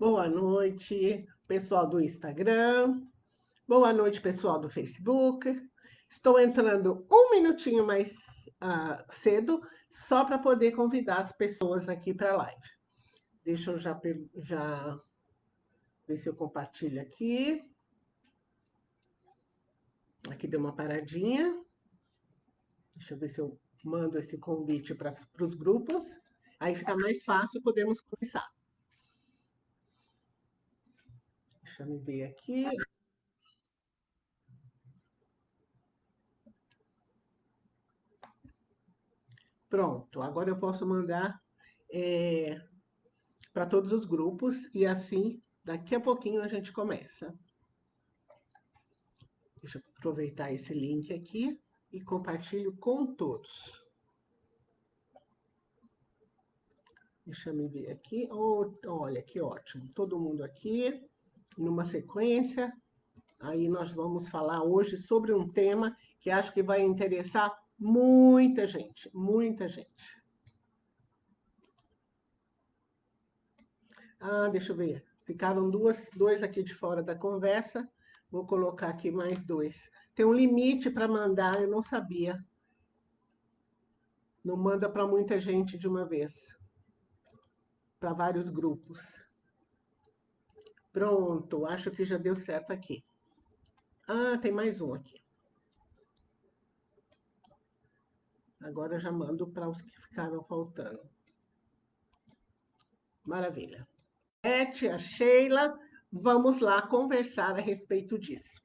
Boa noite, pessoal do Instagram. Boa noite, pessoal do Facebook. Estou entrando um minutinho mais cedo, só para poder convidar as pessoas aqui para a live. Deixa eu já ver se eu compartilho aqui. Aqui deu uma paradinha. Deixa eu ver se eu mando esse convite para os grupos. Aí fica mais fácil, podemos começar. Deixa eu ver aqui. Pronto, agora eu posso mandar para todos os grupos e assim, daqui a pouquinho a gente começa. Deixa eu aproveitar esse link aqui e compartilho com todos. Deixa eu ver aqui. Oh, olha, que ótimo. Todo mundo aqui, numa sequência. Aí nós vamos falar hoje sobre um tema que acho que vai interessar muita gente, muita gente. Deixa eu ver. Ficaram dois aqui de fora da conversa. Vou colocar aqui mais dois. Tem um limite para mandar, eu não sabia. Não manda para muita gente de uma vez. Para vários grupos. Pronto, acho que já deu certo aqui. Tem mais um aqui. Agora eu já mando para os que ficaram faltando. Maravilha. A Sheila, vamos lá conversar a respeito disso.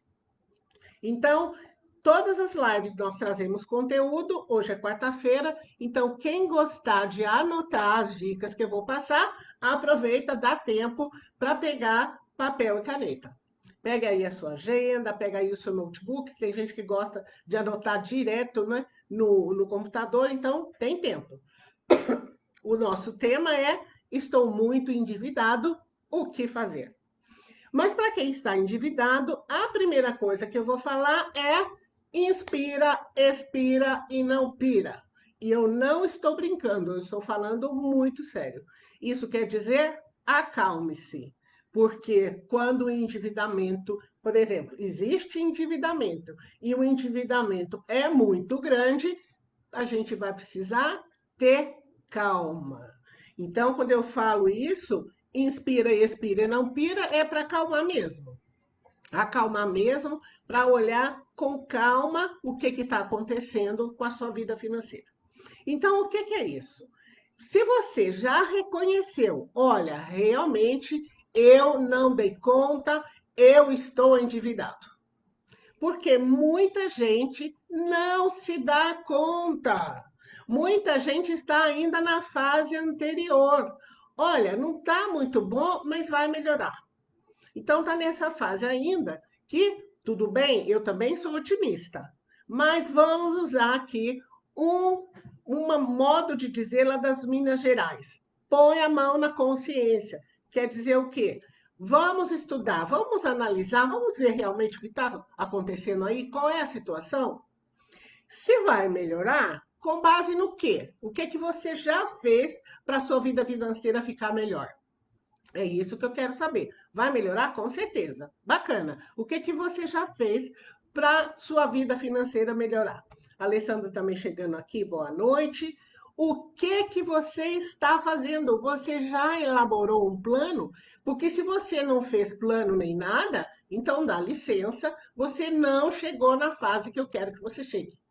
Então, todas as lives nós trazemos conteúdo, hoje é quarta-feira, então quem gostar de anotar as dicas que eu vou passar, aproveita, dá tempo para pegar papel e caneta. Pega aí a sua agenda, pega aí o seu notebook, tem gente que gosta de anotar direto, né, no computador, então tem tempo. O nosso tema é: estou muito endividado, o que fazer? Mas para quem está endividado, a primeira coisa que eu vou falar é: inspira, expira e não pira. E eu não estou brincando, eu estou falando muito sério. Isso quer dizer: acalme-se. Porque quando o endividamento, por exemplo, existe endividamento e o endividamento é muito grande, a gente vai precisar ter calma. Então, quando eu falo isso, inspira, expira e não pira, é para acalmar mesmo. Acalmar mesmo, para olhar com calma o que está acontecendo com a sua vida financeira. Então, o que é isso? Se você já reconheceu, olha, realmente eu não dei conta, eu estou endividado. Porque muita gente não se dá conta. Muita gente está ainda na fase anterior. Olha, não está muito bom, mas vai melhorar. Então, está nessa fase ainda que, tudo bem, eu também sou otimista. Mas vamos usar aqui um modo de dizer lá das Minas Gerais. Põe a mão na consciência. Quer dizer o quê? Vamos estudar, vamos analisar, vamos ver realmente o que está acontecendo aí, qual é a situação. Se vai melhorar, com base no quê? O que que você já fez para a sua vida financeira ficar melhor? É isso que eu quero saber. Vai melhorar? Com certeza. Bacana. O que que você já fez para sua vida financeira melhorar? A Alessandra também chegando aqui, boa noite. O que que você está fazendo? Você já elaborou um plano? Porque se você não fez plano nem nada, então dá licença, você não chegou na fase que eu quero que você chegue.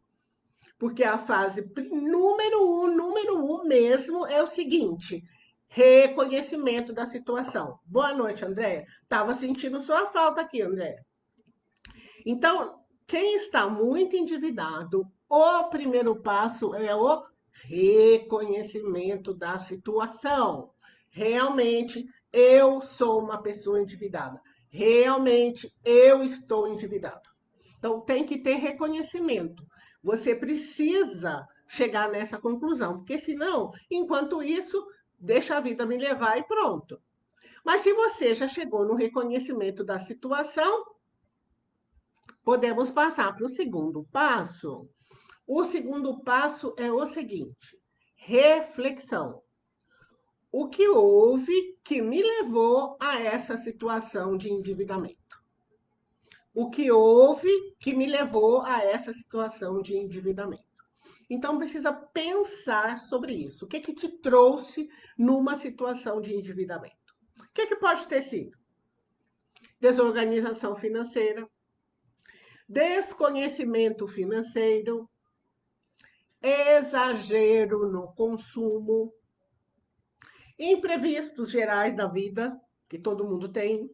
Porque a fase número um mesmo é o seguinte: reconhecimento da situação. Boa noite, Andréia. Estava sentindo sua falta aqui, Andréia. Então, quem está muito endividado, o primeiro passo é o reconhecimento da situação. Realmente, eu sou uma pessoa endividada. Realmente, eu estou endividado. Então, tem que ter reconhecimento. Você precisa chegar nessa conclusão, porque senão, enquanto isso, deixa a vida me levar e pronto. Mas se você já chegou no reconhecimento da situação, podemos passar para o segundo passo. O segundo passo é o seguinte: reflexão. o que houve que me levou a essa situação de endividamento? O que houve que me levou a essa situação de endividamento? Então, precisa pensar sobre isso. O que que te trouxe numa situação de endividamento? O que que pode ter sido? Desorganização financeira, desconhecimento financeiro, exagero no consumo, imprevistos gerais da vida, que todo mundo tem,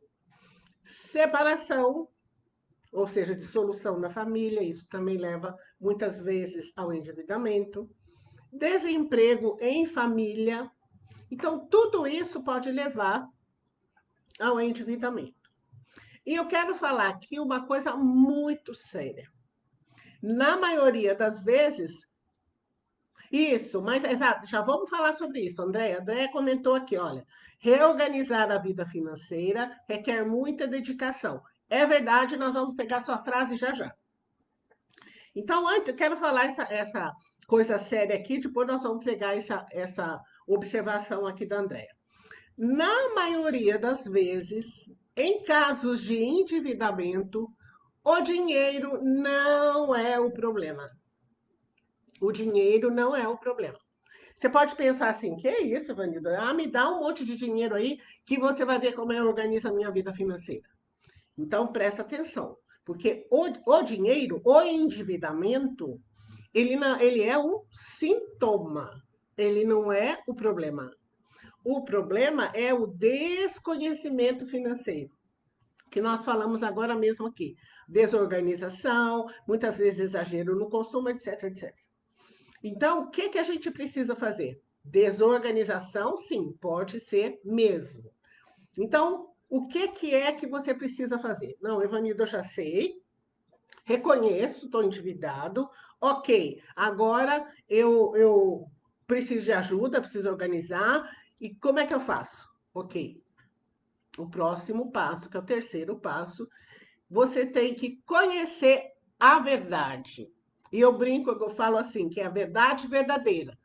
separação, ou seja, dissolução na família, isso também leva muitas vezes ao endividamento, desemprego em família. Então, tudo isso pode levar ao endividamento. E eu quero falar aqui uma coisa muito séria. Na maioria das vezes, isso, mas exato, já vamos falar sobre isso, Andréia. Andréia comentou aqui, olha, reorganizar a vida financeira requer muita dedicação. É verdade, nós vamos pegar sua frase já já. Então, antes, eu quero falar essa coisa séria aqui, depois nós vamos pegar essa observação aqui da Andréia. Na maioria das vezes, em casos de endividamento, o dinheiro não é o problema. O dinheiro não é o problema. Você pode pensar assim, que é isso, Vanilda? Ah, me dá um monte de dinheiro aí que você vai ver como eu organizo a minha vida financeira. Então, presta atenção, porque o dinheiro, o endividamento, ele é um sintoma, ele não é o problema. O problema é o desconhecimento financeiro, que nós falamos agora mesmo aqui. Desorganização, muitas vezes exagero no consumo, etc, etc. Então, o que que a gente precisa fazer? Desorganização, sim, pode ser mesmo. Então, o que que é que você precisa fazer? Não, Evanildo, eu já sei, reconheço, estou endividado, ok, agora eu preciso de ajuda, preciso organizar, e como é que eu faço? Ok, o próximo passo, que é o terceiro passo, você tem que conhecer a verdade. E eu brinco, eu falo assim, que é a verdade verdadeira.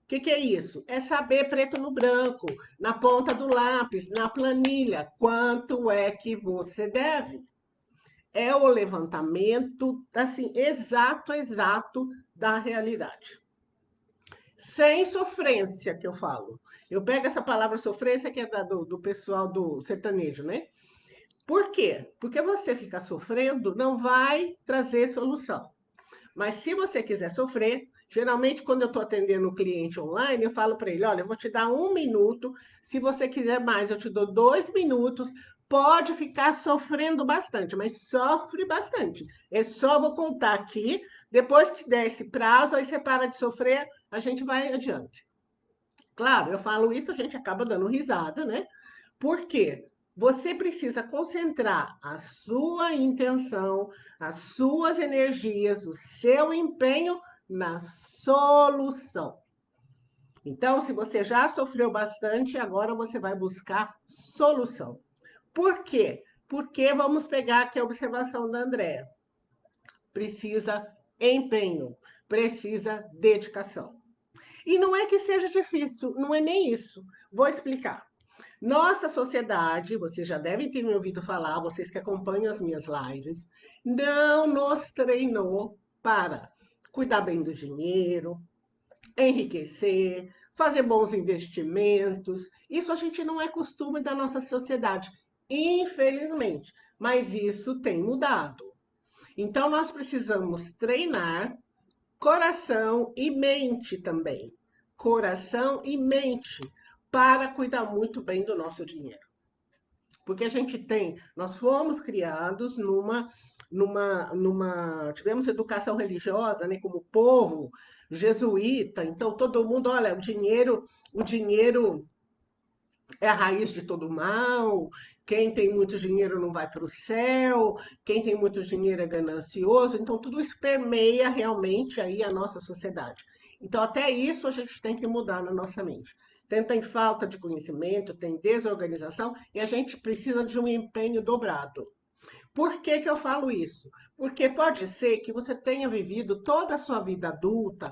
O que que é isso? É saber preto no branco, na ponta do lápis, na planilha, quanto é que você deve. É o levantamento, assim, exato da realidade. Sem sofrência, que eu falo. Eu pego essa palavra sofrência, que é do pessoal do sertanejo, né? Por quê? Porque você ficar sofrendo não vai trazer solução. Mas se você quiser sofrer, geralmente quando eu estou atendendo o cliente online, eu falo para ele, olha, eu vou te dar 1 minuto, se você quiser mais, eu te dou 2 minutos, pode ficar sofrendo bastante, mas sofre bastante. É só vou contar aqui, depois que der esse prazo, aí você para de sofrer, a gente vai adiante. Claro, eu falo isso, a gente acaba dando risada, né? Por quê? Você precisa concentrar a sua intenção, as suas energias, o seu empenho na solução. Então, se você já sofreu bastante, agora você vai buscar solução. Por quê? Porque vamos pegar aqui a observação da Andréa. Precisa empenho, precisa dedicação. E não é que seja difícil, não é nem isso. Vou explicar. Nossa sociedade, vocês já devem ter me ouvido falar, vocês que acompanham as minhas lives, não nos treinou para cuidar bem do dinheiro, enriquecer, fazer bons investimentos. Isso a gente não é costume da nossa sociedade, infelizmente, mas isso tem mudado. Então, nós precisamos treinar coração e mente também. Coração e mente para cuidar muito bem do nosso dinheiro. Porque a gente tem, nós fomos criados tivemos educação religiosa, né, como povo jesuíta, então todo mundo, olha, o dinheiro é a raiz de todo mal, quem tem muito dinheiro não vai para o céu, quem tem muito dinheiro é ganancioso, então tudo isso permeia realmente aí a nossa sociedade. Então até isso a gente tem que mudar na nossa mente. Tem falta de conhecimento, tem desorganização e a gente precisa de um empenho dobrado. Por que que eu falo isso? Porque pode ser que você tenha vivido toda a sua vida adulta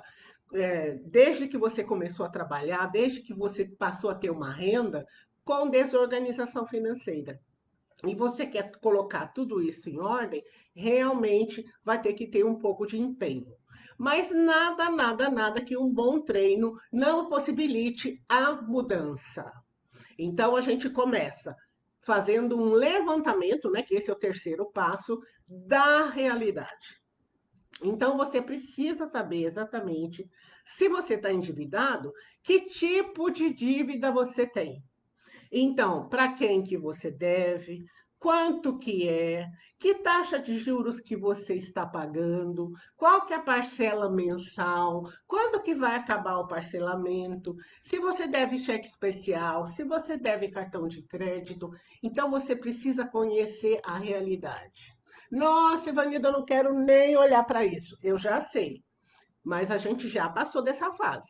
desde que você começou a trabalhar, desde que você passou a ter uma renda, com desorganização financeira. E você quer colocar tudo isso em ordem, realmente vai ter que ter um pouco de empenho. Mas nada, nada, nada que um bom treino não possibilite a mudança. Então a gente começa fazendo um levantamento, né, que esse é o terceiro passo, da realidade. Então você precisa saber exatamente, se você está endividado, que tipo de dívida você tem. Então, para quem que você deve, quanto que é, que taxa de juros que você está pagando, qual que é a parcela mensal, quando que vai acabar o parcelamento, se você deve cheque especial, se você deve cartão de crédito. Então, você precisa conhecer a realidade. Nossa, Ivanilda, eu não quero nem olhar para isso. Eu já sei, mas a gente já passou dessa fase.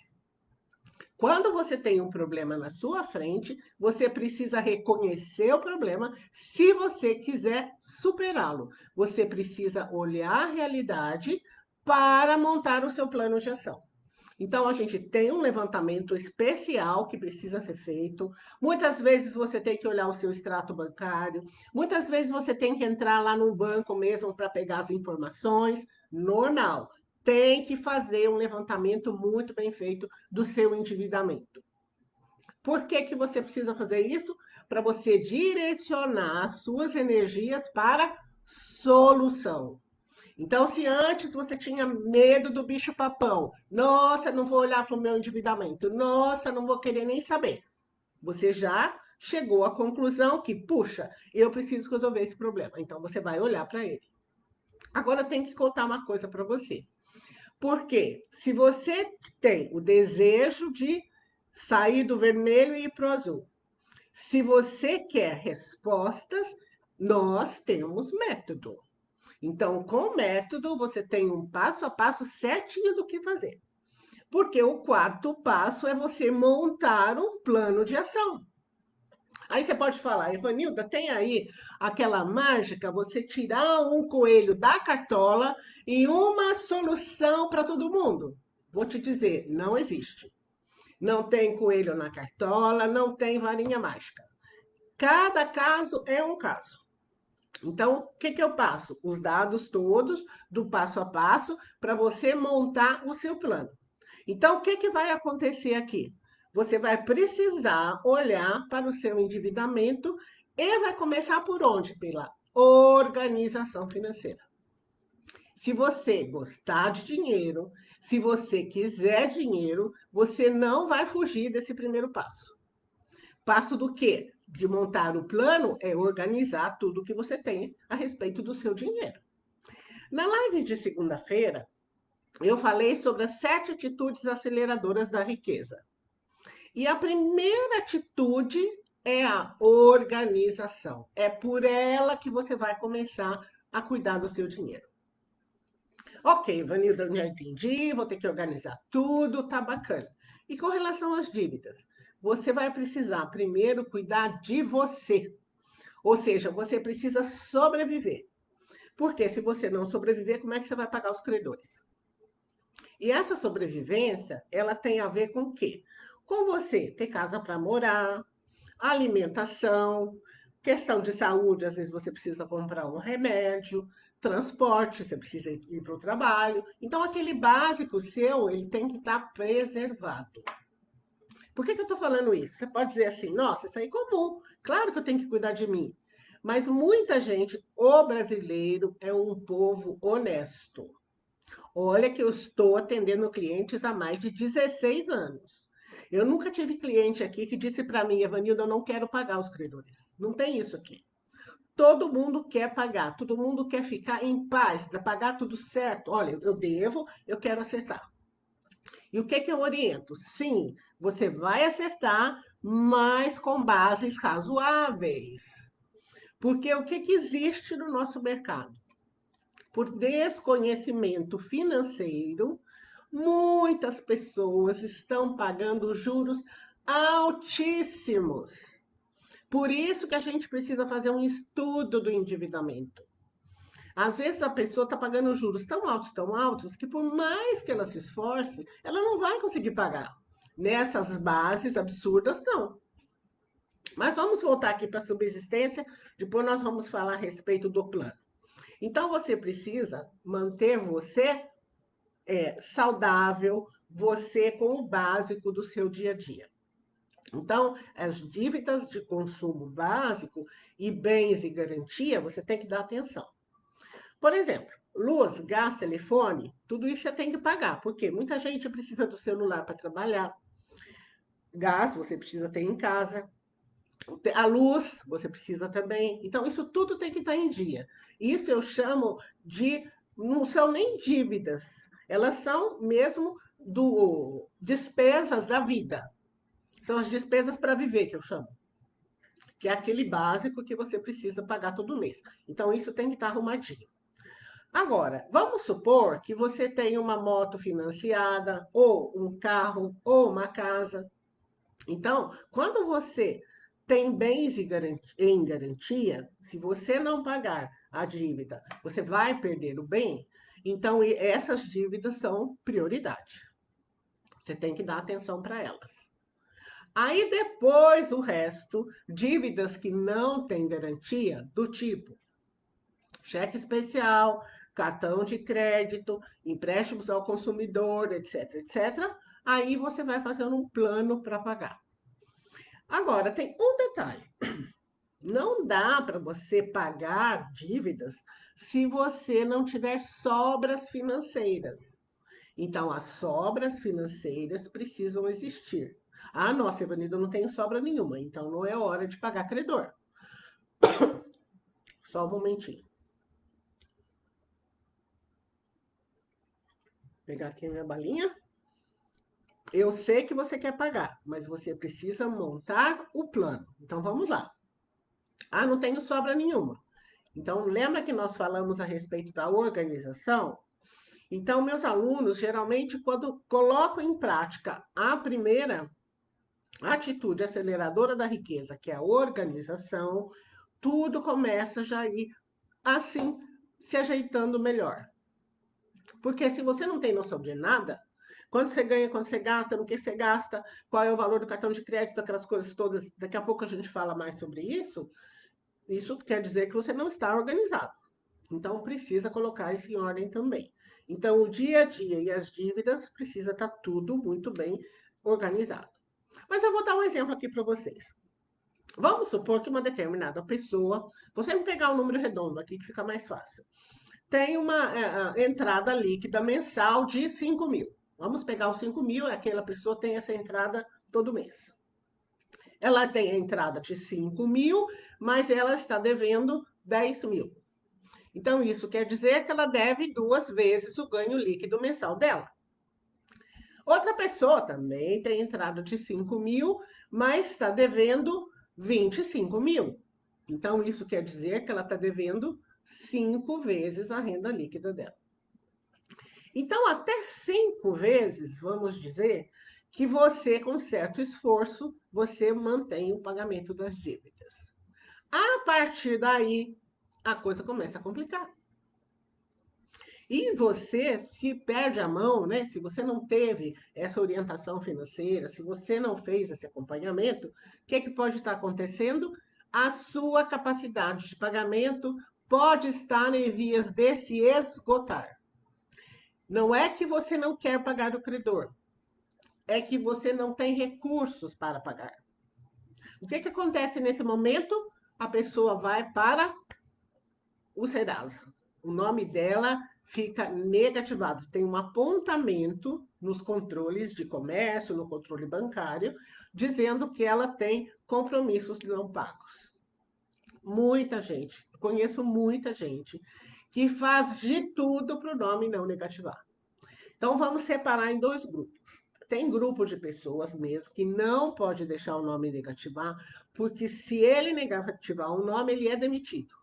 Quando você tem um problema na sua frente, você precisa reconhecer o problema se você quiser superá-lo. Você precisa olhar a realidade para montar o seu plano de ação. Então, a gente tem um levantamento especial que precisa ser feito. Muitas vezes você tem que olhar o seu extrato bancário. Muitas vezes você tem que entrar lá no banco mesmo para pegar as informações. Normal. Tem que fazer um levantamento muito bem feito do seu endividamento. Por que que você precisa fazer isso? Para você direcionar as suas energias para solução. Então, se antes você tinha medo do bicho-papão, nossa, não vou olhar para o meu endividamento, nossa, não vou querer nem saber. Você já chegou à conclusão que, puxa, eu preciso resolver esse problema. Então, você vai olhar para ele. Agora, eu tenho que contar uma coisa para você. Porque se você tem o desejo de sair do vermelho e ir para o azul, se você quer respostas, nós temos método. Então, com o método, você tem um passo a passo certinho do que fazer. Porque o quarto passo é você montar um plano de ação. Aí você pode falar, Evanilda, tem aí aquela mágica, você tirar um coelho da cartola e uma solução para todo mundo? Vou te dizer, não existe. Não tem coelho na cartola, não tem varinha mágica. Cada caso é um caso. Então, o que que eu passo? Os dados todos do passo a passo para você montar o seu plano. Então, o que que vai acontecer aqui? Você vai precisar olhar para o seu endividamento e vai começar por onde? Pela organização financeira. Se você gostar de dinheiro, se você quiser dinheiro, você não vai fugir desse primeiro passo. Passo do quê? De montar o plano é organizar tudo que você tem a respeito do seu dinheiro. Na live de segunda-feira, eu falei sobre as 7 atitudes aceleradoras da riqueza. E a primeira atitude é a organização. É por ela que você vai começar a cuidar do seu dinheiro. Ok, Vanilda, eu já entendi, vou ter que organizar tudo, tá bacana. E com relação às dívidas, você vai precisar primeiro cuidar de você. Ou seja, você precisa sobreviver. Porque se você não sobreviver, como é que você vai pagar os credores? E essa sobrevivência, ela tem a ver com o quê? Com você ter casa para morar, alimentação, questão de saúde, às vezes você precisa comprar um remédio, transporte, você precisa ir para o trabalho. Então, aquele básico seu, ele tem que estar preservado. Por que que eu estou falando isso? Você pode dizer assim, nossa, isso aí é comum. Claro que eu tenho que cuidar de mim. Mas muita gente, o brasileiro, é um povo honesto. Olha que eu estou atendendo clientes há mais de 16 anos. Eu nunca tive cliente aqui que disse para mim, Evanilda, eu não quero pagar os credores. Não tem isso aqui. Todo mundo quer pagar, todo mundo quer ficar em paz, para pagar tudo certo. Olha, eu devo, eu quero acertar. E o que que eu oriento? Sim, você vai acertar, mas com bases razoáveis. Porque o que que existe no nosso mercado? Por desconhecimento financeiro, muitas pessoas estão pagando juros altíssimos. Por isso que a gente precisa fazer um estudo do endividamento. Às vezes a pessoa está pagando juros tão altos, que por mais que ela se esforce, ela não vai conseguir pagar. Nessas bases absurdas, não. Mas vamos voltar aqui para a subsistência, depois nós vamos falar a respeito do plano. Então, você precisa manter você saudável, você com o básico do seu dia a dia. Então, as dívidas de consumo básico e bens e garantia, você tem que dar atenção. Por exemplo, luz, gás, telefone, tudo isso você tem que pagar, porque muita gente precisa do celular para trabalhar, gás você precisa ter em casa, a luz você precisa também. Então, isso tudo tem que estar em dia. Isso eu chamo de, não são nem dívidas, elas são mesmo despesas da vida. São as despesas para viver, que eu chamo. Que é aquele básico que você precisa pagar todo mês. Então, isso tem que estar arrumadinho. Agora, vamos supor que você tem uma moto financiada, ou um carro, ou uma casa. Então, quando você tem bens em garantia, se você não pagar a dívida, você vai perder o bem. Então, essas dívidas são prioridade. Você tem que dar atenção para elas. Aí depois o resto, dívidas que não têm garantia, do tipo cheque especial, cartão de crédito, empréstimos ao consumidor, etc, etc. Aí você vai fazendo um plano para pagar. Agora, tem um detalhe. Não dá para você pagar dívidas se você não tiver sobras financeiras. Então, as sobras financeiras precisam existir. Ah, nossa, Evanilda, eu não tenho sobra nenhuma, então não é hora de pagar credor. Só um momentinho. Vou pegar aqui a minha balinha. Eu sei que você quer pagar, mas você precisa montar o plano. Então, vamos lá. Ah, não tenho sobra nenhuma. Então, lembra que nós falamos a respeito da organização? Então, meus alunos, geralmente, quando colocam em prática a primeira atitude aceleradora da riqueza, que é a organização, tudo começa já a ir assim, se ajeitando melhor. Porque se você não tem noção de nada, quanto você ganha, quanto você gasta, no que você gasta, qual é o valor do cartão de crédito, aquelas coisas todas, daqui a pouco a gente fala mais sobre isso, isso quer dizer que você não está organizado. Então, precisa colocar isso em ordem também. Então, o dia a dia e as dívidas precisa estar tudo muito bem organizado. Mas eu vou dar um exemplo aqui para vocês. Vamos supor que uma determinada pessoa, vou sempre pegar um número redondo aqui que fica mais fácil, tem uma entrada líquida mensal de 5 mil. Vamos pegar os 5 mil, aquela pessoa tem essa entrada todo mês. Ela tem a entrada de 5 mil, mas ela está devendo 10 mil. Então, isso quer dizer que ela deve 2 vezes o ganho líquido mensal dela. Outra pessoa também tem entrada de 5 mil, mas está devendo 25 mil. Então, isso quer dizer que ela está devendo 5 vezes a renda líquida dela. Então, até 5 vezes, vamos dizer, que você, com certo esforço, você mantém o pagamento das dívidas. A partir daí, a coisa começa a complicar. E você se perde a mão, né? Se você não teve essa orientação financeira, se você não fez esse acompanhamento, o que pode estar acontecendo? A sua capacidade de pagamento pode estar em vias de se esgotar. Não é que você não quer pagar o credor, é que você não tem recursos para pagar. O que acontece nesse momento? A pessoa vai para o Serasa. O nome dela fica negativado. Tem um apontamento nos controles de comércio, no controle bancário, dizendo que ela tem compromissos não pagos. Muita gente, conheço muita gente que faz de tudo para o nome não negativar. Então, vamos separar em 2 grupos. Tem grupo de pessoas mesmo que não pode deixar o nome negativar, porque se ele negativar o nome, ele é demitido.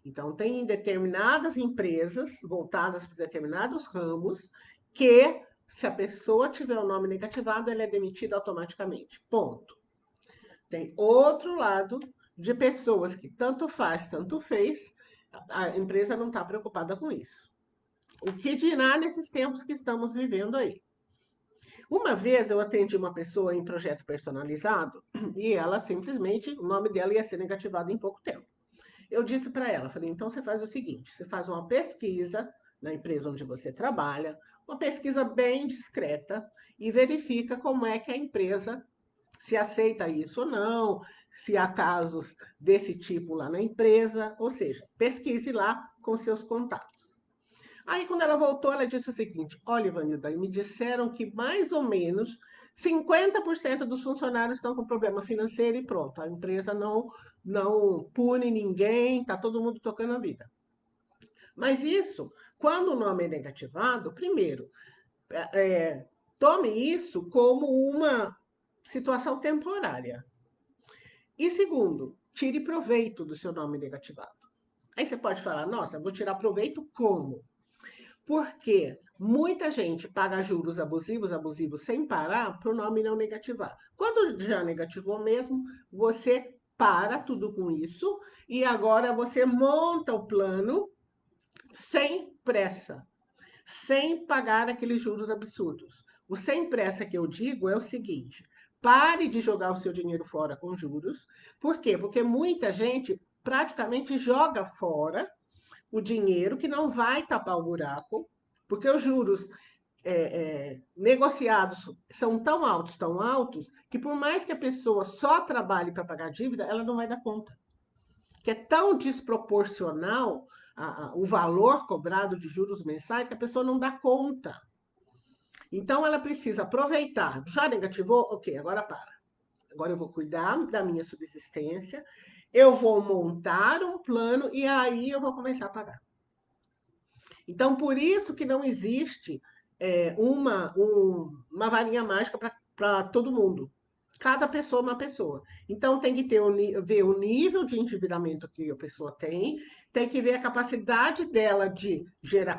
Então, tem determinadas empresas voltadas para determinados ramos que, se a pessoa tiver o nome negativado, ela é demitida automaticamente. Ponto. Tem outro lado de pessoas que tanto faz, tanto fez. A empresa não está preocupada com isso. O que dirá nesses tempos que estamos vivendo aí? Uma vez eu atendi uma pessoa em projeto personalizado e ela simplesmente, o nome dela ia ser negativado em pouco tempo. Eu disse para ela, falei, então você faz o seguinte, você faz uma pesquisa na empresa onde você trabalha, uma pesquisa bem discreta e verifica como é que a empresa se aceita isso ou não, se há casos desse tipo lá na empresa, ou seja, pesquise lá com seus contatos. Aí, quando ela voltou, ela disse o seguinte: olha, Ivanilda, me disseram que mais ou menos 50% dos funcionários estão com problema financeiro e pronto, a empresa não pune ninguém, está todo mundo tocando a vida. Mas isso, quando o nome é negativado, primeiro, é, tome isso como uma situação temporária. E segundo, tire proveito do seu nome negativado. Aí você pode falar, nossa, vou tirar proveito como? Porque muita gente paga juros abusivos, abusivos, sem parar, para o nome não negativar. Quando já negativou mesmo, você para tudo com isso e agora você monta o plano sem pressa, sem pagar aqueles juros absurdos. O sem pressa que eu digo é o seguinte: pare de jogar o seu dinheiro fora com juros. Por quê? Porque muita gente praticamente joga fora o dinheiro que não vai tapar o buraco, porque os juros negociados são tão altos, que por mais que a pessoa só trabalhe para pagar a dívida, ela não vai dar conta. Que é tão desproporcional o valor cobrado de juros mensais que a pessoa não dá conta. Então, ela precisa aproveitar. Já negativou? Ok, agora para. Agora eu vou cuidar da minha subsistência, eu vou montar um plano e aí eu vou começar a pagar. Então, por isso que não existe uma varinha mágica para todo mundo. Cada pessoa é uma pessoa. Então, tem que ver o nível de endividamento que a pessoa tem que ver a capacidade dela de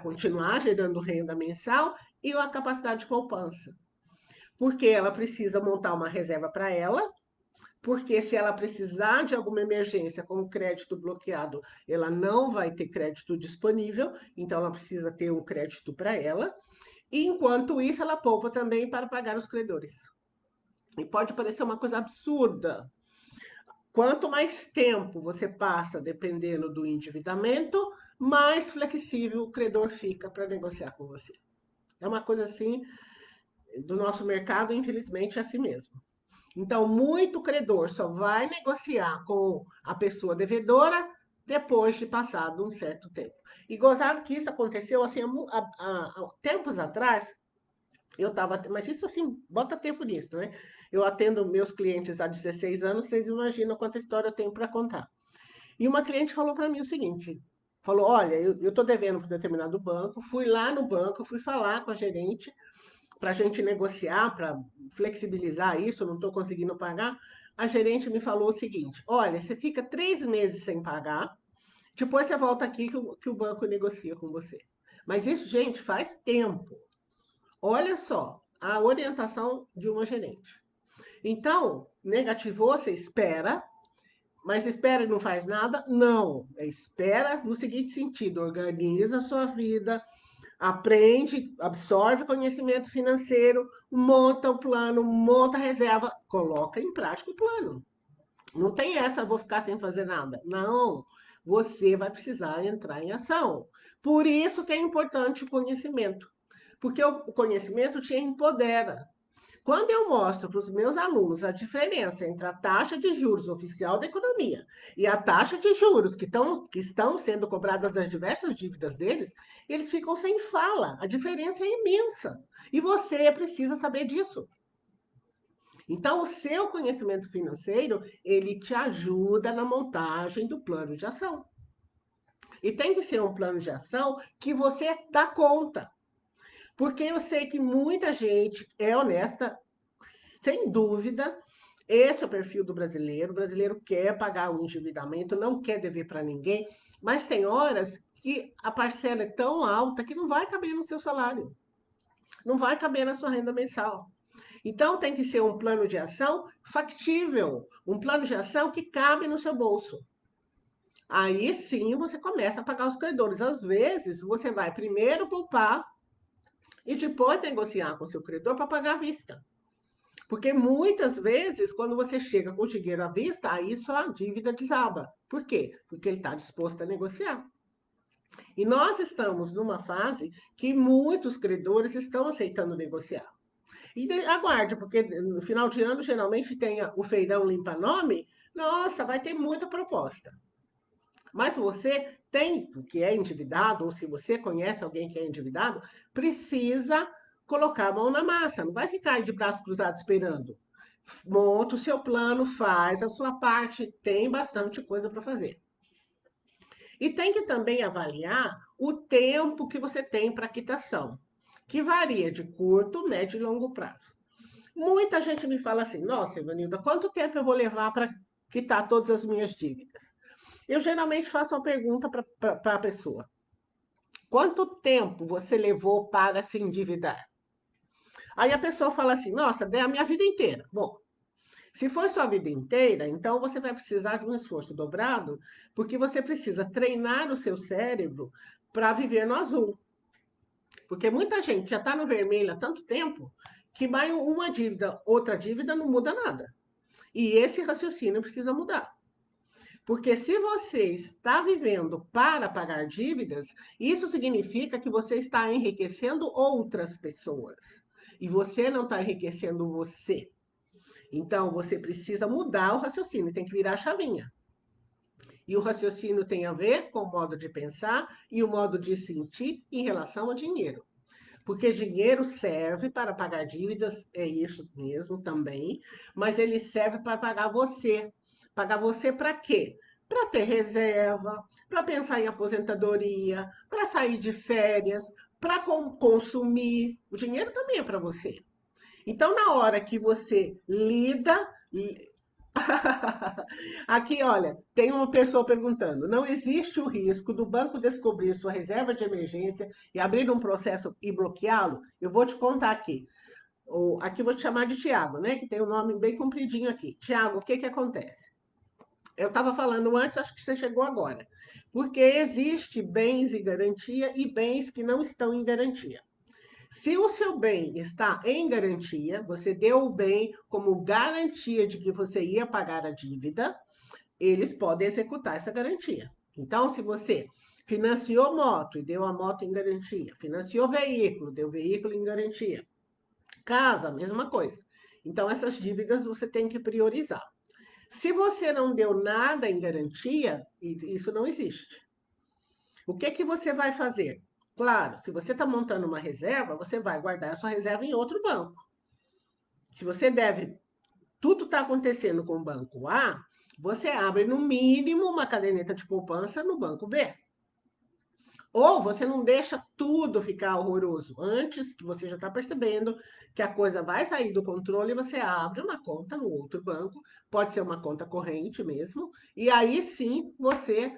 continuar gerando renda mensal e a capacidade de poupança. Porque ela precisa montar uma reserva para ela, porque se ela precisar de alguma emergência com o crédito bloqueado, ela não vai ter crédito disponível, então ela precisa ter um crédito para ela. E enquanto isso, ela poupa também para pagar os credores. E pode parecer uma coisa absurda. Quanto mais tempo você passa dependendo do endividamento, mais flexível o credor fica para negociar com você. É uma coisa assim do nosso mercado, infelizmente, é assim mesmo. Então, muito credor só vai negociar com a pessoa devedora depois de passado um certo tempo. E gozado que isso aconteceu assim há tempos atrás, eu estava, mas isso assim, bota tempo nisso, né? Eu atendo meus clientes há 16 anos, vocês imaginam quanta história eu tenho para contar. E uma cliente falou para mim o seguinte: falou, olha, eu estou devendo para determinado banco, fui lá no banco, fui falar com a gerente para a gente negociar, para flexibilizar isso, não estou conseguindo pagar. A gerente me falou o seguinte: olha, você fica 3 meses sem pagar, depois você volta aqui que o banco negocia com você. Mas isso, gente, faz tempo. Olha só a orientação de uma gerente. Então, negativou, você espera, mas espera e não faz nada? Não. Espera no seguinte sentido: organiza a sua vida, aprende, absorve conhecimento financeiro, monta o plano, monta a reserva, coloca em prática o plano. Não tem essa, vou ficar sem fazer nada. Não, você vai precisar entrar em ação. Por isso que é importante o conhecimento, porque o conhecimento te empodera. Quando eu mostro para os meus alunos a diferença entre a taxa de juros oficial da economia e a taxa de juros que estão sendo cobradas das diversas dívidas deles, eles ficam sem fala. A diferença é imensa. E você precisa saber disso. Então, o seu conhecimento financeiro, ele te ajuda na montagem do plano de ação. E tem que ser um plano de ação que você dá conta. Porque eu sei que muita gente é honesta, sem dúvida, esse é o perfil do brasileiro. O brasileiro quer pagar o endividamento, não quer dever para ninguém, mas tem horas que a parcela é tão alta que não vai caber no seu salário, não vai caber na sua renda mensal. Então tem que ser um plano de ação factível, um plano de ação que cabe no seu bolso. Aí sim você começa a pagar os credores. Às vezes, você vai primeiro poupar e depois negociar com o seu credor para pagar à vista. Porque muitas vezes, quando você chega com o dinheiro à vista, aí sua dívida desaba. Por quê? Porque ele está disposto a negociar. E nós estamos numa fase que muitos credores estão aceitando negociar. E aguarde, porque no final de ano geralmente tem o feirão limpa-nome. Nossa, vai ter muita proposta. Mas você tem, que é endividado, ou se você conhece alguém que é endividado, precisa colocar a mão na massa. Não vai ficar aí de braço cruzado esperando. Monta o seu plano, faz a sua parte, tem bastante coisa para fazer. E tem que também avaliar o tempo que você tem para quitação, que varia de curto, médio e longo prazo. Muita gente me fala assim: nossa, Ivanilda, quanto tempo eu vou levar para quitar todas as minhas dívidas? Eu geralmente faço uma pergunta para a pessoa: quanto tempo você levou para se endividar? Aí a pessoa fala assim: nossa, dei a minha vida inteira. Bom, se for sua vida inteira, então você vai precisar de um esforço dobrado, porque você precisa treinar o seu cérebro para viver no azul. Porque muita gente já está no vermelho há tanto tempo que vai uma dívida, outra dívida não muda nada. E esse raciocínio precisa mudar. Porque se você está vivendo para pagar dívidas, isso significa que você está enriquecendo outras pessoas. E você não está enriquecendo você. Então, você precisa mudar o raciocínio, tem que virar a chavinha. E o raciocínio tem a ver com o modo de pensar e o modo de sentir em relação ao dinheiro. Porque dinheiro serve para pagar dívidas, é isso mesmo também, mas ele serve para pagar você. Pagar você para quê? Para ter reserva, para pensar em aposentadoria, para sair de férias, para consumir. O dinheiro também é para você. Então, na hora que você lida. Aqui, olha, tem uma pessoa perguntando: não existe o risco do banco descobrir sua reserva de emergência e abrir um processo e bloqueá-lo? Eu vou te contar aqui. Aqui vou te chamar de Tiago, né? Que tem um nome bem compridinho aqui. Tiago, o que que acontece? Eu estava falando antes, acho que você chegou agora. Porque existe bens em garantia e bens que não estão em garantia. Se o seu bem está em garantia, você deu o bem como garantia de que você ia pagar a dívida, eles podem executar essa garantia. Então, se você financiou moto e deu a moto em garantia, financiou veículo, deu veículo em garantia, casa, mesma coisa. Então, essas dívidas você tem que priorizar. Se você não deu nada em garantia, isso não existe. O que que você vai fazer? Claro, se você está montando uma reserva, você vai guardar a sua reserva em outro banco. Se você deve, tudo está acontecendo com o banco A, você abre no mínimo uma caderneta de poupança no banco B. Ou você não deixa tudo ficar horroroso. Antes que você já está percebendo que a coisa vai sair do controle, você abre uma conta no outro banco, pode ser uma conta corrente mesmo, e aí sim você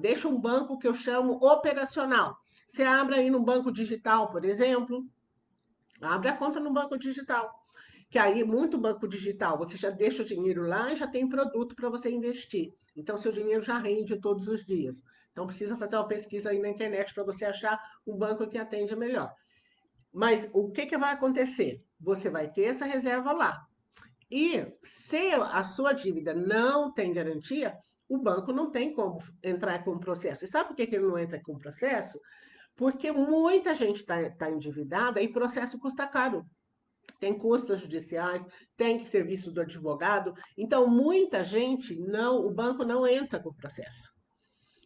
deixa um banco que eu chamo operacional. Você abre aí no banco digital, por exemplo, abre a conta no banco digital. Que aí, muito banco digital, você já deixa o dinheiro lá e já tem produto para você investir. Então, seu dinheiro já rende todos os dias. Então, precisa fazer uma pesquisa aí na internet para você achar um banco que atende melhor. Mas o que, que vai acontecer? Você vai ter essa reserva lá. E se a sua dívida não tem garantia, o banco não tem como entrar com o processo. E sabe por que, que ele não entra com o processo? Porque muita gente está endividada e processo custa caro. Tem custos judiciais, tem que serviço do advogado. Então, muita gente não, o banco não entra com o processo.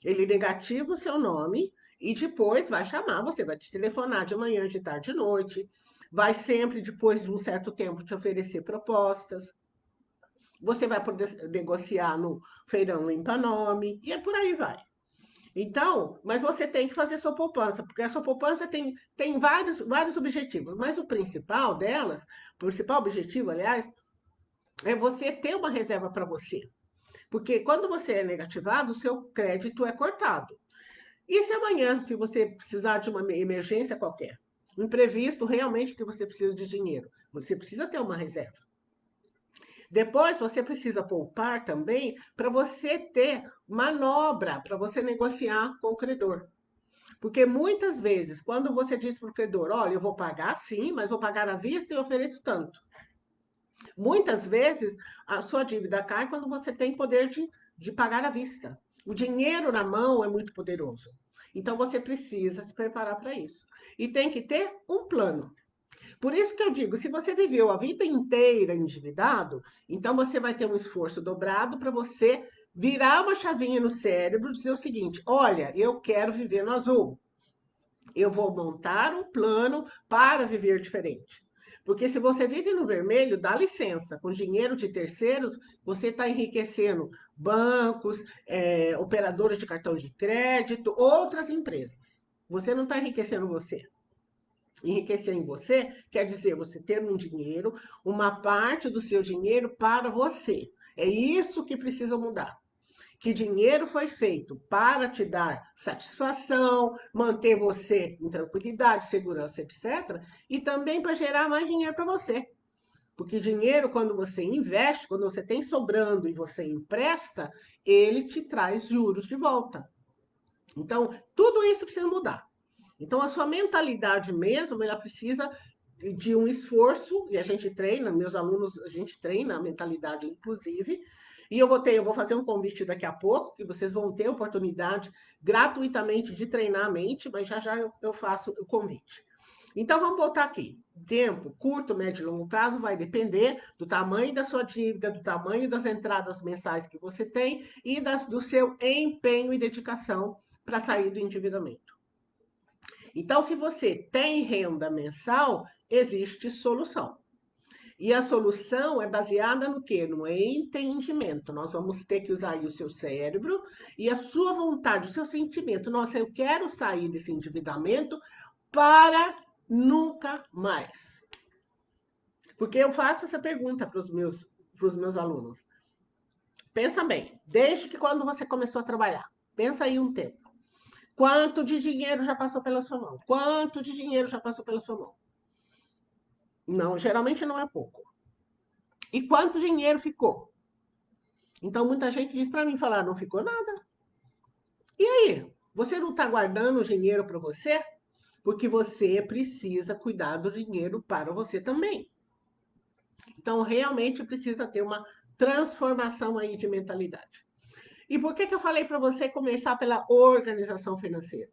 Ele negativa o seu nome e depois vai chamar, você vai te telefonar de manhã, de tarde, de noite, vai sempre, depois de um certo tempo, te oferecer propostas. Você vai poder negociar no feirão limpa-nome e por aí vai. Então, mas você tem que fazer sua poupança, porque a sua poupança tem vários objetivos, mas o principal delas, o principal objetivo, aliás, é você ter uma reserva para você. Porque quando você é negativado, o seu crédito é cortado. E se amanhã, se você precisar de uma emergência qualquer, imprevisto realmente que você precisa de dinheiro, você precisa ter uma reserva. Depois, você precisa poupar também para você ter manobra, para você negociar com o credor. Porque muitas vezes, quando você diz para o credor, olha, eu vou pagar sim, mas vou pagar à vista e ofereço tanto. Muitas vezes, a sua dívida cai quando você tem poder de pagar à vista. O dinheiro na mão é muito poderoso. Então, você precisa se preparar para isso. E tem que ter um plano. Por isso que eu digo, se você viveu a vida inteira endividado, então você vai ter um esforço dobrado para você virar uma chavinha no cérebro e dizer o seguinte: olha, eu quero viver no azul. Eu vou montar um plano para viver diferente. Porque se você vive no vermelho, dá licença, com dinheiro de terceiros, você está enriquecendo bancos, operadoras de cartão de crédito, outras empresas. Você não está enriquecendo você. Enriquecer em você quer dizer você ter um dinheiro, uma parte do seu dinheiro para você. É isso que precisa mudar. Que dinheiro foi feito para te dar satisfação, manter você em tranquilidade, segurança, etc. E também para gerar mais dinheiro para você. Porque dinheiro, quando você investe, quando você tem sobrando e você empresta, ele te traz juros de volta. Então, tudo isso precisa mudar. Então, a sua mentalidade mesmo, ela precisa de um esforço, e a gente treina, meus alunos, a gente treina a mentalidade, inclusive, e eu vou fazer um convite daqui a pouco, que vocês vão ter oportunidade gratuitamente de treinar a mente, mas já já eu faço o convite. Então, vamos voltar aqui. Tempo, curto, médio e longo prazo, vai depender do tamanho da sua dívida, do tamanho das entradas mensais que você tem e do seu empenho e dedicação para sair do endividamento. Então, se você tem renda mensal, existe solução. E a solução é baseada no quê? No entendimento. Nós vamos ter que usar aí o seu cérebro e a sua vontade, o seu sentimento. Nossa, eu quero sair desse endividamento para nunca mais. Porque eu faço essa pergunta para os meus alunos. Pensa bem, desde que quando você começou a trabalhar, pensa aí um tempo. Quanto de dinheiro já passou pela sua mão? Quanto de dinheiro já passou pela sua mão? Não, geralmente não é pouco. E quanto dinheiro ficou? Então, muita gente diz para mim, falar, não ficou nada. E aí? Você não está guardando o dinheiro para você? Porque você precisa cuidar do dinheiro para você também. Então, realmente precisa ter uma transformação aí de mentalidade. E por que eu falei para você começar pela organização financeira?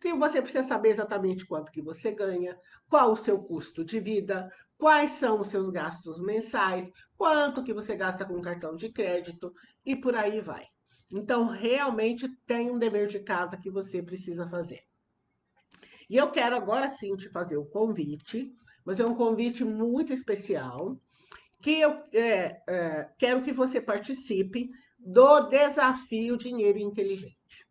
Que você precisa saber exatamente quanto que você ganha, qual o seu custo de vida, quais são os seus gastos mensais, quanto que você gasta com cartão de crédito e por aí vai. Então, realmente tem um dever de casa que você precisa fazer. E eu quero agora sim te fazer o convite, mas é um convite muito especial, que eu quero que você participe do desafio Dinheiro Inteligente.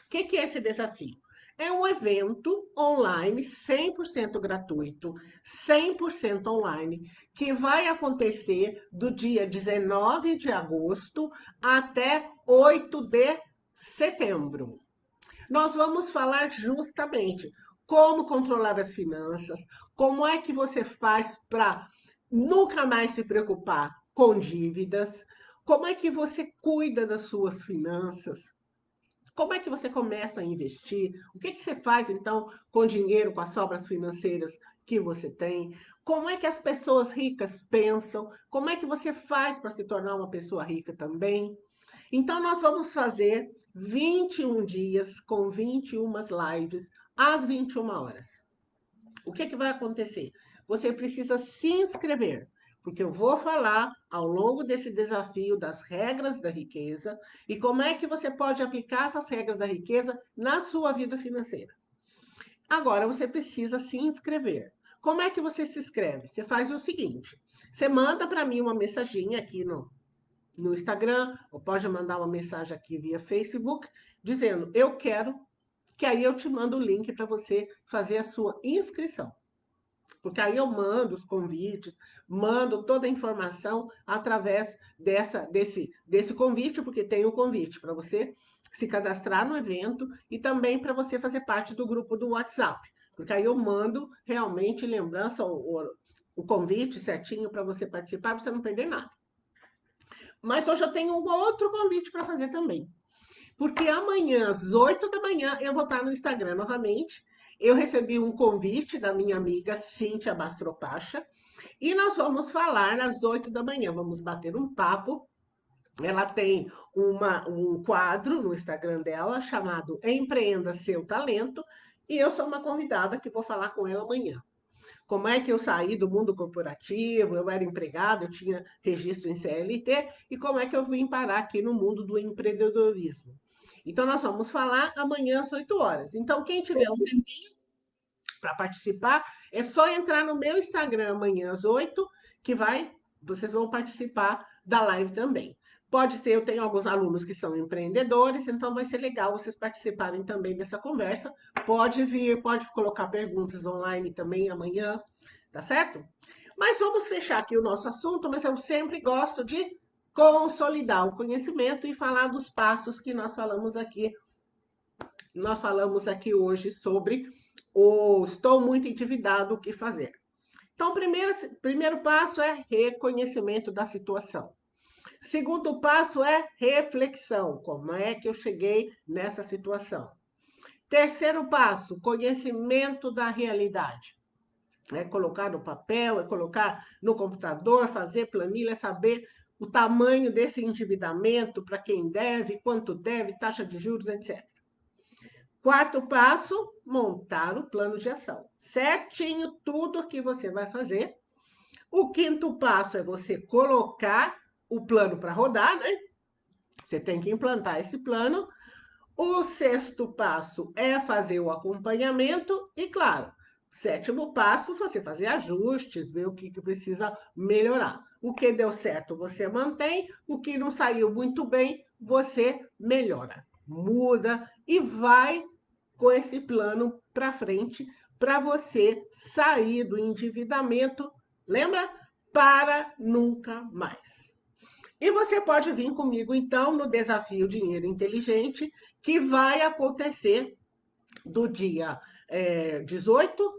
O que é esse desafio? É um evento online, 100% gratuito, 100% online, que vai acontecer do dia 19 de agosto até 8 de setembro. Nós vamos falar justamente como controlar as finanças, como é que você faz para nunca mais se preocupar com dívidas, como é que você cuida das suas finanças, como é que você começa a investir? O que você faz, então, com o dinheiro, com as sobras financeiras que você tem? Como é que as pessoas ricas pensam? Como é que você faz para se tornar uma pessoa rica também? Então, nós vamos fazer 21 dias com 21 lives às 21 horas. O que vai acontecer? Você precisa se inscrever, porque eu vou falar ao longo desse desafio das regras da riqueza e como é que você pode aplicar essas regras da riqueza na sua vida financeira. Agora, você precisa se inscrever. Como é que você se inscreve? Você faz o seguinte: você manda para mim uma mensaginha aqui no Instagram, ou pode mandar uma mensagem aqui via Facebook, dizendo eu quero, que aí eu te mando o link para você fazer a sua inscrição. Porque aí eu mando os convites, mando toda a informação através desse convite, porque tem o convite para você se cadastrar no evento e também para você fazer parte do grupo do WhatsApp. Porque aí eu mando realmente lembrança, o convite certinho para você participar, para você não perder nada. Mas hoje eu tenho um outro convite para fazer também. Porque amanhã, às 8 da manhã, eu vou estar no Instagram novamente. Eu recebi um convite da minha amiga Cíntia Bastropacha e nós vamos falar às 8 da manhã. Vamos bater um papo. Ela tem um quadro no Instagram dela chamado Empreenda Seu Talento e eu sou uma convidada que vou falar com ela amanhã. Como é que eu saí do mundo corporativo, eu era empregado, eu tinha registro em CLT, e como é que eu vim parar aqui no mundo do empreendedorismo. Então, nós vamos falar amanhã às 8 horas. Então, quem tiver um tempinho para participar, é só entrar no meu Instagram amanhã às 8, que vocês vão participar da live também. Pode ser, eu tenho alguns alunos que são empreendedores, então vai ser legal vocês participarem também dessa conversa. Pode vir, pode colocar perguntas online também amanhã, tá certo? Mas vamos fechar aqui o nosso assunto, mas eu sempre gosto de consolidar o conhecimento e falar dos passos que nós falamos aqui. Nós falamos aqui hoje sobre o estou muito endividado, o que fazer. Então, primeiro passo é reconhecimento da situação. Segundo passo é reflexão. Como é que eu cheguei nessa situação? Terceiro passo, conhecimento da realidade. É colocar no papel, é colocar no computador, fazer planilha, saber o tamanho desse endividamento, para quem deve, quanto deve, taxa de juros, etc. Quarto passo, montar o plano de ação. Certinho tudo que você vai fazer. O quinto passo é você colocar o plano para rodar, né? Você tem que implantar esse plano. O sexto passo é fazer o acompanhamento e, claro, sétimo passo, você fazer ajustes, ver o que precisa melhorar. O que deu certo, você mantém. O que não saiu muito bem, você melhora, muda e vai com esse plano para frente para você sair do endividamento, lembra? Para nunca mais. E você pode vir comigo, então, no desafio Dinheiro Inteligente, que vai acontecer do dia 18,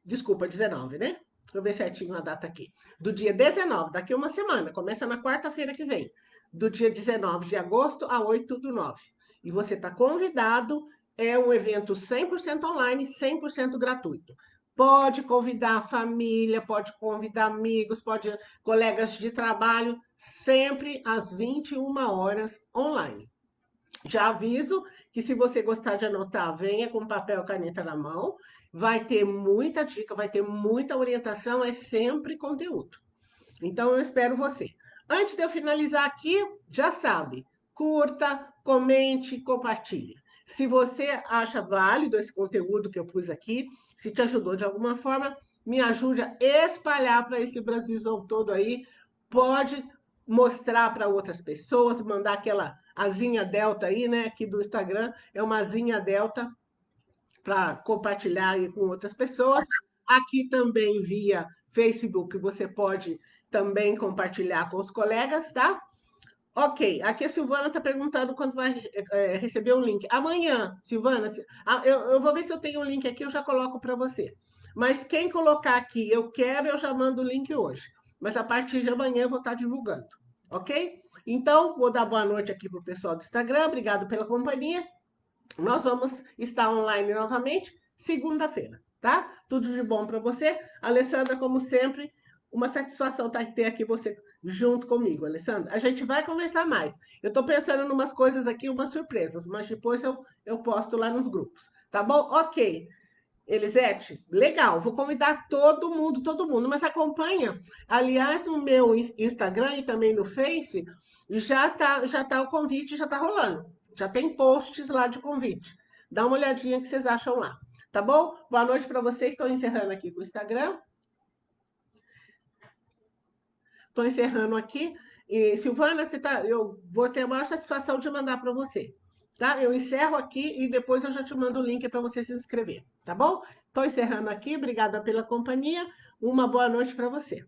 desculpa, 19, né? Deixa eu ver certinho a data aqui. Do dia 19, daqui uma semana, começa na quarta-feira que vem. Do dia 19 de agosto a 8 do 9. E você está convidado, é um evento 100% online, 100% gratuito. Pode convidar a família, pode convidar amigos, pode colegas de trabalho, sempre às 21 horas online. Já aviso que se você gostar de anotar, venha com papel e caneta na mão. Vai ter muita dica, vai ter muita orientação, é sempre conteúdo. Então eu espero você. Antes de eu finalizar aqui, já sabe, curta, comente, compartilhe. Se você acha válido esse conteúdo que eu pus aqui, se te ajudou de alguma forma, me ajude a espalhar para esse Brasilzão todo aí. Pode mostrar para outras pessoas, mandar aquela asinha delta aí, né? Aqui do Instagram, é uma asinha delta para compartilhar aí com outras pessoas. Aqui também via Facebook, você pode também compartilhar com os colegas, tá? Ok, aqui a Silvana está perguntando quando vai receber o link. Amanhã, Silvana, eu vou ver se eu tenho o link aqui, eu já coloco para você. Mas quem colocar aqui, eu quero, eu já mando o link hoje. Mas a partir de amanhã eu vou estar divulgando, ok? Então, vou dar boa noite aqui para o pessoal do Instagram, obrigado pela companhia. Nós vamos estar online novamente segunda-feira, tá? Tudo de bom para você. Alessandra, como sempre, uma satisfação ter aqui você junto comigo, Alessandra. A gente vai conversar mais. Eu estou pensando em umas coisas aqui, umas surpresas, mas depois eu posto lá nos grupos, tá bom? Ok. Elisete, legal, vou convidar todo mundo, mas acompanha. Aliás, no meu Instagram e também no Face, já tá o convite, já tá rolando. Já tem posts lá de convite. Dá uma olhadinha que vocês acham lá. Tá bom? Boa noite para vocês. Estou encerrando aqui com o Instagram. Estou encerrando aqui. E, Silvana, eu vou ter a maior satisfação de mandar para você. Tá? Eu encerro aqui e depois eu já te mando o link para você se inscrever. Tá bom? Estou encerrando aqui. Obrigada pela companhia. Uma boa noite para você.